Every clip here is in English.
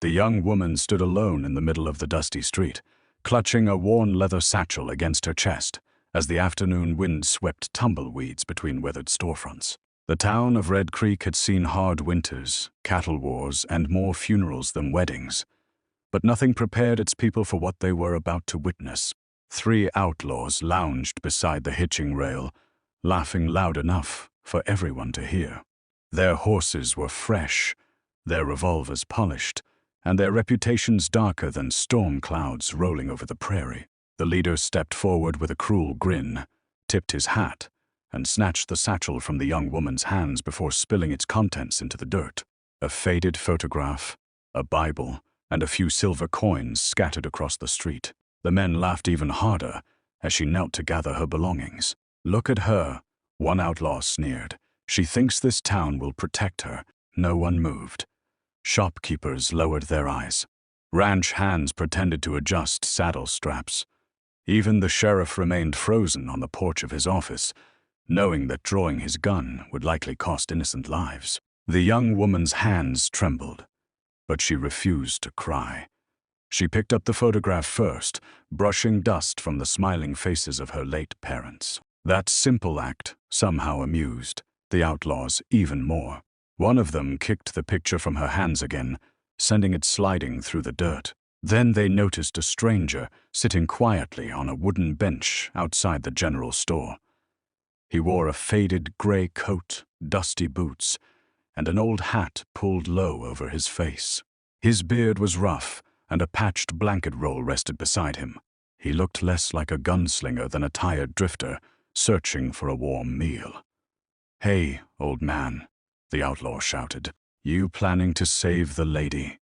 The young woman stood alone in the middle of the dusty street, clutching a worn leather satchel against her chest as the afternoon wind swept tumbleweeds between weathered storefronts. The town of Red Creek had seen hard winters, cattle wars, and more funerals than weddings, but nothing prepared its people for what they were about to witness. 3 outlaws lounged beside the hitching rail, laughing loud enough for everyone to hear. Their horses were fresh, their revolvers polished, and their reputations darker than storm clouds rolling over the prairie. The leader stepped forward with a cruel grin, tipped his hat, and snatched the satchel from the young woman's hands before spilling its contents into the dirt. A faded photograph, a Bible, and a few silver coins scattered across the street. The men laughed even harder as she knelt to gather her belongings. "Look at her," one outlaw sneered. "She thinks this town will protect her." No one moved. Shopkeepers lowered their eyes. Ranch hands pretended to adjust saddle straps. Even the sheriff remained frozen on the porch of his office, knowing that drawing his gun would likely cost innocent lives. The young woman's hands trembled, but she refused to cry. She picked up the photograph first, brushing dust from the smiling faces of her late parents. That simple act somehow amused the outlaws even more. One of them kicked the picture from her hands again, sending it sliding through the dirt. Then they noticed a stranger sitting quietly on a wooden bench outside the general store. He wore a faded gray coat, dusty boots, and an old hat pulled low over his face. His beard was rough, and a patched blanket roll rested beside him. He looked less like a gunslinger than a tired drifter searching for a warm meal. "Hey, old man," the outlaw shouted. "You planning to save the lady?"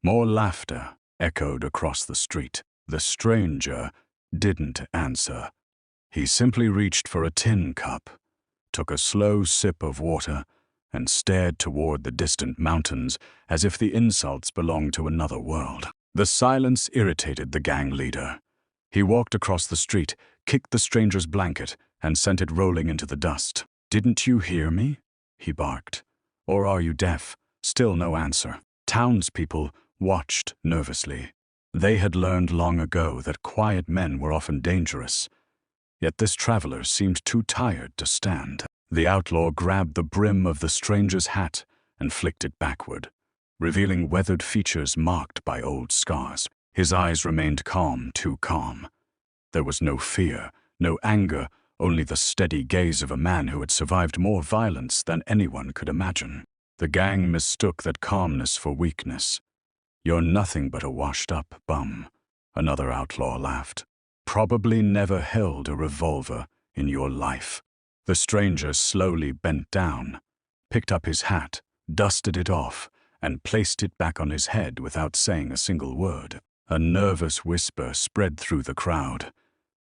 More laughter echoed across the street. The stranger didn't answer. He simply reached for a tin cup, took a slow sip of water, and stared toward the distant mountains as if the insults belonged to another world. The silence irritated the gang leader. He walked across the street, kicked the stranger's blanket, and sent it rolling into the dust. "Didn't you hear me?" he barked. "Or are you deaf?" Still no answer. Townspeople watched nervously. They had learned long ago that quiet men were often dangerous. Yet this traveler seemed too tired to stand. The outlaw grabbed the brim of the stranger's hat and flicked it backward, revealing weathered features marked by old scars. His eyes remained calm, too calm. There was no fear, no anger, only the steady gaze of a man who had survived more violence than anyone could imagine. The gang mistook that calmness for weakness. "You're nothing but a washed-up bum," another outlaw laughed. "Probably never held a revolver in your life." The stranger slowly bent down, picked up his hat, dusted it off, and placed it back on his head without saying a single word. A nervous whisper spread through the crowd.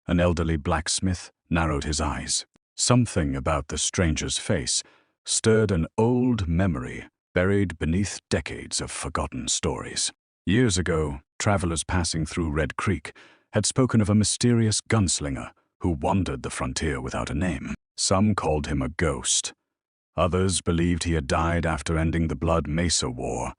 An elderly blacksmith narrowed his eyes. Something about the stranger's face stirred an old memory buried beneath decades of forgotten stories. Years ago, travelers passing through Red Creek had spoken of a mysterious gunslinger who wandered the frontier without a name. Some called him a ghost. Others believed he had died after ending the Blood Mesa War.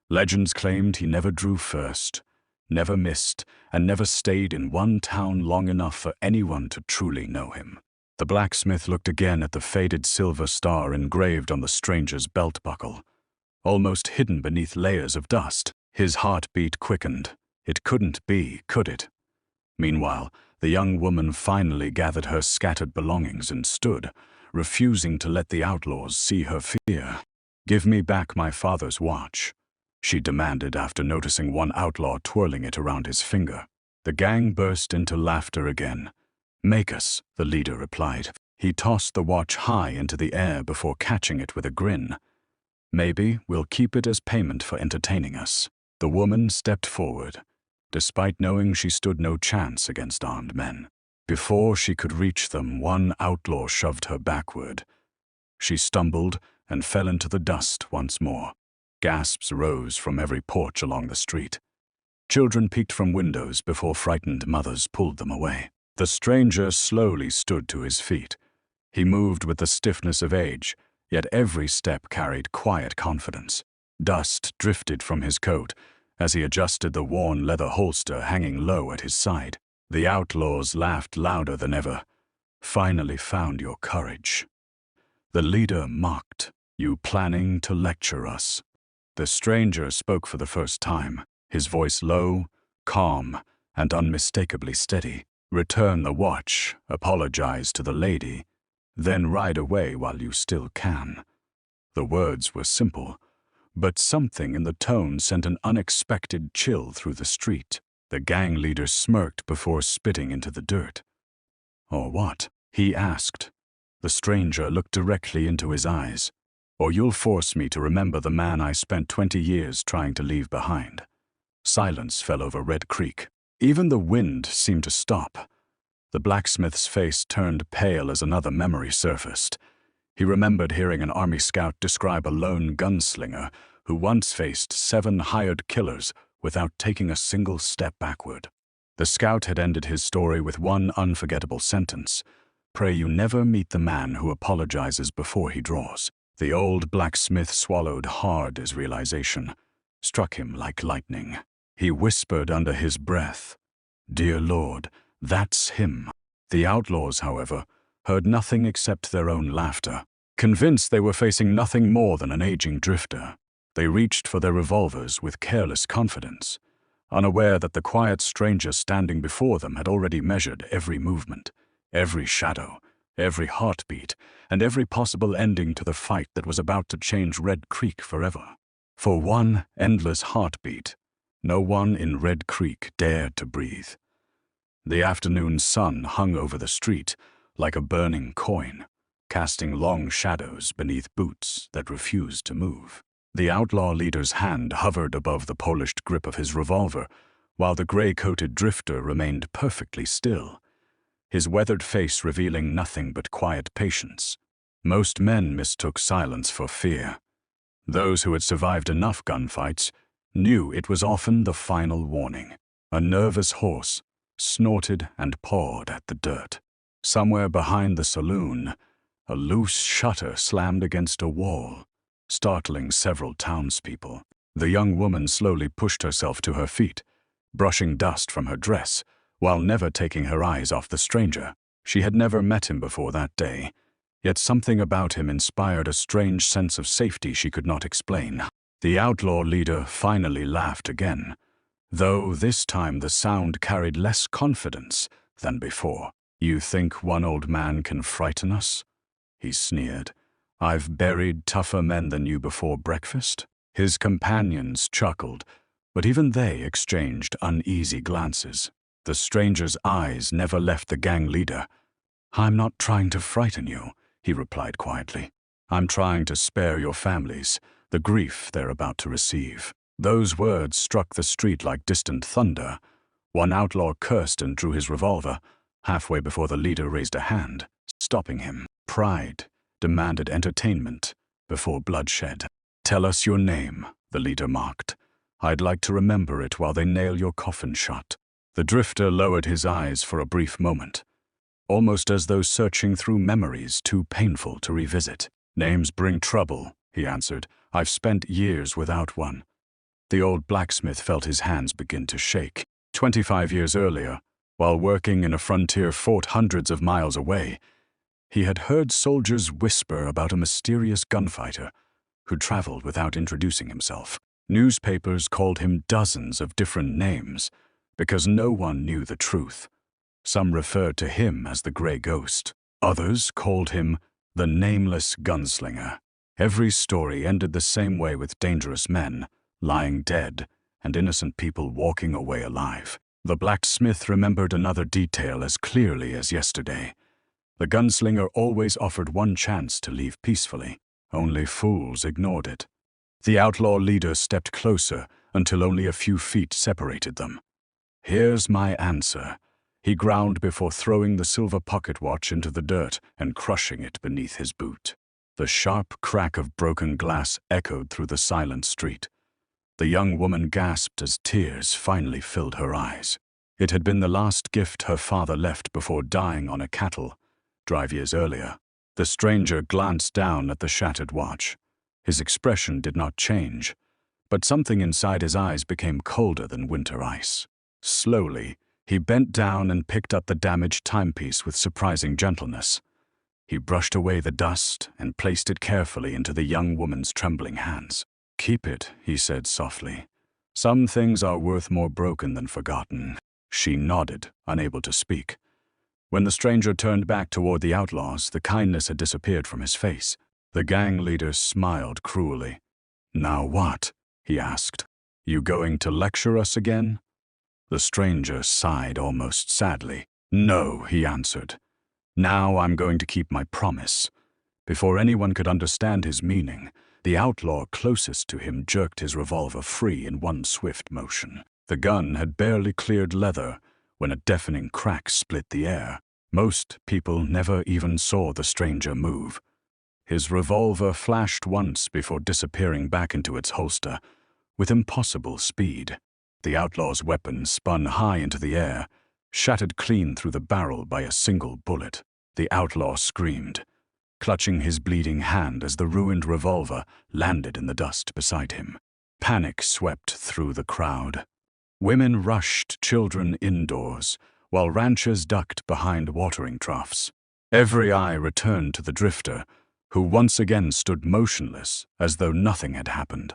Legends claimed he never drew first, never missed, and never stayed in one town long enough for anyone to truly know him. The blacksmith looked again at the faded silver star engraved on the stranger's belt buckle, almost hidden beneath layers of dust. His heartbeat quickened. It couldn't be, could it? Meanwhile, the young woman finally gathered her scattered belongings and stood, refusing to let the outlaws see her fear. "Give me back my father's watch," she demanded after noticing one outlaw twirling it around his finger. The gang burst into laughter again. "Make us," the leader replied. He tossed the watch high into the air before catching it with a grin. "Maybe we'll keep it as payment for entertaining us." The woman stepped forward, despite knowing she stood no chance against armed men. Before she could reach them, one outlaw shoved her backward. She stumbled and fell into the dust once more. Gasps rose from every porch along the street. Children peeked from windows before frightened mothers pulled them away. The stranger slowly stood to his feet. He moved with the stiffness of age, yet every step carried quiet confidence. Dust drifted from his coat as he adjusted the worn leather holster hanging low at his side. The outlaws laughed louder than ever. "Finally found your courage." The leader mocked. "You planning to lecture us?" The stranger spoke for the first time, his voice low, calm, and unmistakably steady. "Return the watch, apologize to the lady, then ride away while you still can." The words were simple, but something in the tone sent an unexpected chill through the street. The gang leader smirked before spitting into the dirt. "Or what?" he asked. The stranger looked directly into his eyes. "Or you'll force me to remember the man I spent 20 years trying to leave behind." Silence fell over Red Creek. Even the wind seemed to stop. The blacksmith's face turned pale as another memory surfaced. He remembered hearing an army scout describe a lone gunslinger who once faced 7 hired killers without taking a single step backward. The scout had ended his story with one unforgettable sentence: "Pray you never meet the man who apologizes before he draws." The old blacksmith swallowed hard as realization struck him like lightning. He whispered under his breath, "Dear Lord, that's him." The outlaws, however, heard nothing except their own laughter. Convinced they were facing nothing more than an aging drifter, they reached for their revolvers with careless confidence, unaware that the quiet stranger standing before them had already measured every movement, every shadow, every heartbeat, and every possible ending to the fight that was about to change Red Creek forever. For one endless heartbeat, no one in Red Creek dared to breathe. The afternoon sun hung over the street like a burning coin, casting long shadows beneath boots that refused to move. The outlaw leader's hand hovered above the polished grip of his revolver, while the gray-coated drifter remained perfectly still, his weathered face revealing nothing but quiet patience. Most men mistook silence for fear. Those who had survived enough gunfights knew it was often the final warning. A nervous horse snorted and pawed at the dirt. Somewhere behind the saloon, a loose shutter slammed against a wall, startling several townspeople. The young woman slowly pushed herself to her feet, brushing dust from her dress, while never taking her eyes off the stranger. She had never met him before that day, yet something about him inspired a strange sense of safety she could not explain. The outlaw leader finally laughed again, though this time the sound carried less confidence than before. "You think one old man can frighten us?" he sneered. "I've buried tougher men than you before breakfast." His companions chuckled, but even they exchanged uneasy glances. The stranger's eyes never left the gang leader. "I'm not trying to frighten you," he replied quietly. "I'm trying to spare your families the grief they're about to receive." Those words struck the street like distant thunder. One outlaw cursed and drew his revolver, halfway before the leader raised a hand, stopping him. Pride demanded entertainment before bloodshed. "Tell us your name," the leader mocked. "I'd like to remember it while they nail your coffin shut." The drifter lowered his eyes for a brief moment, almost as though searching through memories too painful to revisit. "Names bring trouble," he answered. "I've spent years without one." The old blacksmith felt his hands begin to shake. 25 years earlier, while working in a frontier fort hundreds of miles away, he had heard soldiers whisper about a mysterious gunfighter who traveled without introducing himself. Newspapers called him dozens of different names because no one knew the truth. Some referred to him as the Gray Ghost. Others called him the Nameless Gunslinger. Every story ended the same way, with dangerous men lying dead and innocent people walking away alive. The blacksmith remembered another detail as clearly as yesterday. The gunslinger always offered one chance to leave peacefully. Only fools ignored it. The outlaw leader stepped closer until only a few feet separated them. "Here's my answer," he growled before throwing the silver pocket watch into the dirt and crushing it beneath his boot. The sharp crack of broken glass echoed through the silent street. The young woman gasped as tears finally filled her eyes. It had been the last gift her father left before dying on a cattle drive years earlier. The stranger glanced down at the shattered watch. His expression did not change, but something inside his eyes became colder than winter ice. Slowly, he bent down and picked up the damaged timepiece with surprising gentleness. He brushed away the dust and placed it carefully into the young woman's trembling hands. "Keep it," he said softly. "Some things are worth more broken than forgotten." She nodded, unable to speak. When the stranger turned back toward the outlaws, the kindness had disappeared from his face. The gang leader smiled cruelly. "Now what?" he asked. "You going to lecture us again?" The stranger sighed almost sadly. "No," he answered. "Now I'm going to keep my promise." Before anyone could understand his meaning, the outlaw closest to him jerked his revolver free in one swift motion. The gun had barely cleared leather when a deafening crack split the air. Most people never even saw the stranger move. His revolver flashed once before disappearing back into its holster with impossible speed. The outlaw's weapon spun high into the air, shattered clean through the barrel by a single bullet. The outlaw screamed, clutching his bleeding hand as the ruined revolver landed in the dust beside him. Panic swept through the crowd. Women rushed children indoors, while ranchers ducked behind watering troughs. Every eye returned to the drifter, who once again stood motionless as though nothing had happened.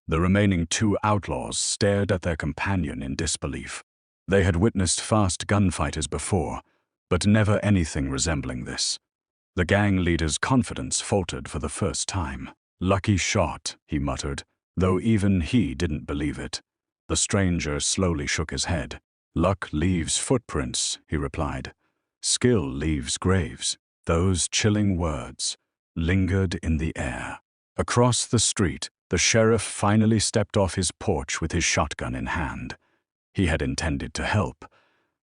The remaining two outlaws stared at their companion in disbelief. They had witnessed fast gunfighters before, but never anything resembling this. The gang leader's confidence faltered for the first time. "Lucky shot," he muttered, though even he didn't believe it. The stranger slowly shook his head. "Luck leaves footprints," he replied. "Skill leaves graves." Those chilling words lingered in the air. Across the street, the sheriff finally stepped off his porch with his shotgun in hand. He had intended to help,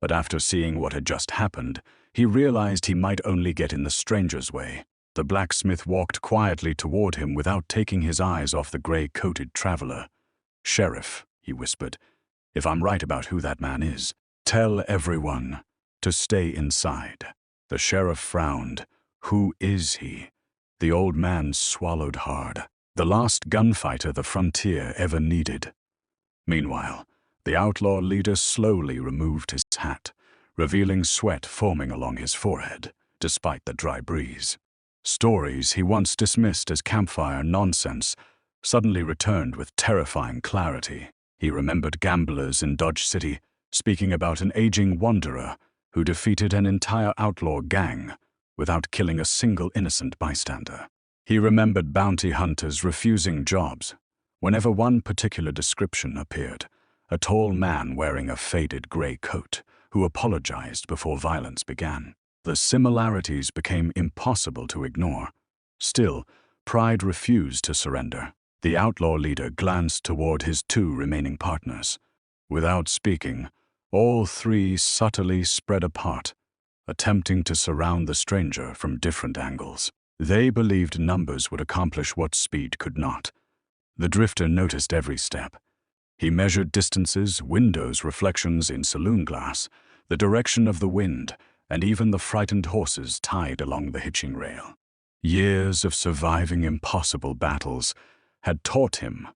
but after seeing what had just happened, he realized he might only get in the stranger's way. The blacksmith walked quietly toward him without taking his eyes off the gray-coated traveler. "Sheriff," he whispered, "if I'm right about who that man is, tell everyone to stay inside." The sheriff frowned. "Who is he?" The old man swallowed hard. "The last gunfighter the frontier ever needed." Meanwhile, the outlaw leader slowly removed his hat, revealing sweat forming along his forehead, despite the dry breeze. Stories he once dismissed as campfire nonsense suddenly returned with terrifying clarity. He remembered gamblers in Dodge City speaking about an aging wanderer who defeated an entire outlaw gang without killing a single innocent bystander. He remembered bounty hunters refusing jobs whenever one particular description appeared: a tall man wearing a faded gray coat who apologized before violence began. The similarities became impossible to ignore. Still, pride refused to surrender. The outlaw leader glanced toward his two remaining partners. Without speaking, all three subtly spread apart, attempting to surround the stranger from different angles. They believed numbers would accomplish what speed could not. The drifter noticed every step. He measured distances, windows, reflections in saloon glass, the direction of the wind, and even the frightened horses tied along the hitching rail. Years of surviving impossible battles had taught him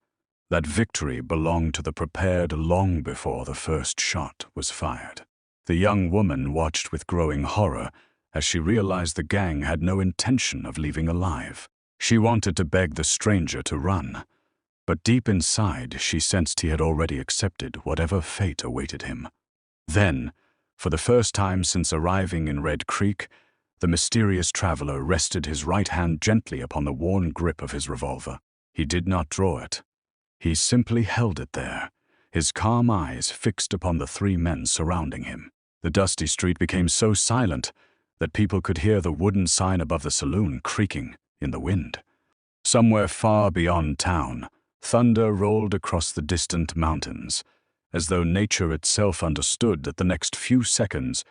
that victory belonged to the prepared long before the first shot was fired. The young woman watched with growing horror as she realized the gang had no intention of leaving alive. She wanted to beg the stranger to run, but deep inside she sensed he had already accepted whatever fate awaited him. Then, for the first time since arriving in Red Creek, the mysterious traveler rested his right hand gently upon the worn grip of his revolver. He did not draw it. He simply held it there, his calm eyes fixed upon the three men surrounding him. The dusty street became so silent that people could hear the wooden sign above the saloon creaking in the wind. Somewhere far beyond town, thunder rolled across the distant mountains, as though nature itself understood that the next few seconds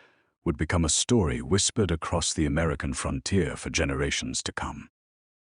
would become a story whispered across the American frontier for generations to come.